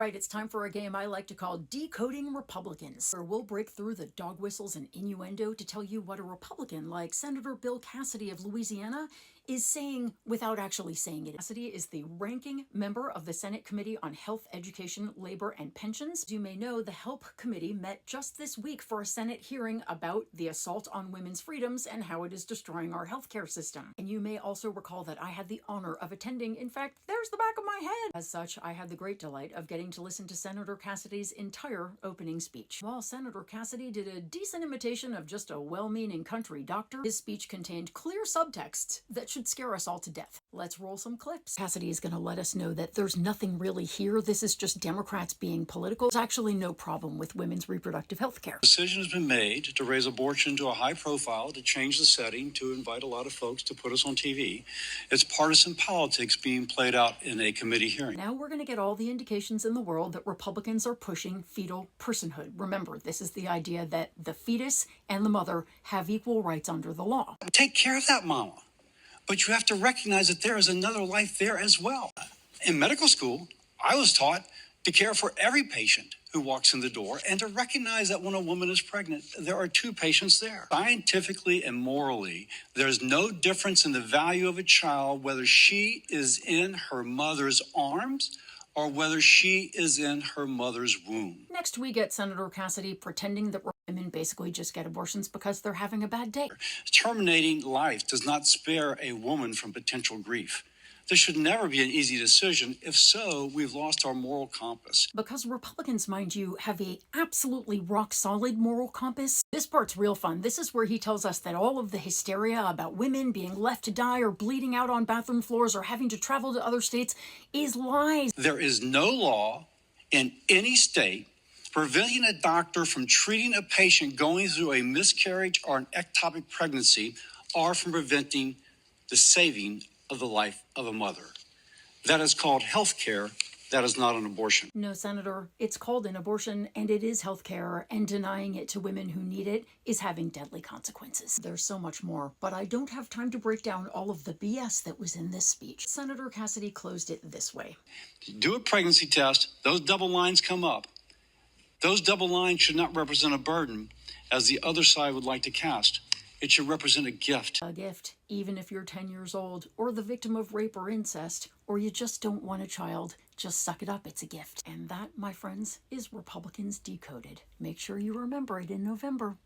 Right, it's time for a game I like to call Decoding Republicans, where we'll break through the dog whistles and innuendo to tell you what a Republican like Senator Bill Cassidy of Louisiana is saying without actually saying it. Cassidy is the ranking member of the Senate Committee on Health, Education, Labor, and Pensions. As you may know, the HELP Committee met just this week for a Senate hearing about the assault on women's freedoms and how it is destroying our healthcare system. And you may also recall that I had the honor of attending. In fact, there's the back of my head. As such, I had the great delight of getting to listen to Senator Cassidy's entire opening speech. While Senator Cassidy did a decent imitation of just a well-meaning country doctor, his speech contained clear subtext that should scare us all to death. Let's roll some clips. Cassidy is going to let us know that there's nothing really here. This is just Democrats being political. There's actually no problem with women's reproductive health care. A decision has been made to raise abortion to a high profile, to change the setting, to invite a lot of folks to put us on TV. It's partisan politics being played out in a committee hearing. Now we're going to get all the indications in the world that Republicans are pushing fetal personhood. Remember, this is the idea that the fetus and the mother have equal rights under the law. Take care of that mama. But you have to recognize that there is another life there as well. In medical school, I was taught to care for every patient who walks in the door and to recognize that when a woman is pregnant, there are two patients there. Scientifically and morally, there's no difference in the value of a child whether she is in her mother's arms or whether she is in her mother's womb. Next, we get Senator Cassidy pretending that women basically just get abortions because they're having a bad day. Terminating life does not spare a woman from potential grief. This should never be an easy decision. If so, we've lost our moral compass. Because Republicans, mind you, have a absolutely rock-solid moral compass. This part's real fun. This is where he tells us that all of the hysteria about women being left to die or bleeding out on bathroom floors or having to travel to other states is lies. There is no law in any state preventing a doctor from treating a patient going through a miscarriage or an ectopic pregnancy or from preventing the saving of the life of a mother. That is called health care. That is not an abortion. No, Senator, it's called an abortion and it is health care, and denying it to women who need it is having deadly consequences. There's so much more, but I don't have time to break down all of the BS that was in this speech. Senator Cassidy closed it this way. Do a pregnancy test, those double lines come up. Those double lines should not represent a burden, as the other side would like to cast. It should represent a gift. A gift, even if you're 10 years old, or the victim of rape or incest, or you just don't want a child, just suck it up, it's a gift. And that, my friends, is Republicans Decoded. Make sure you remember it in November.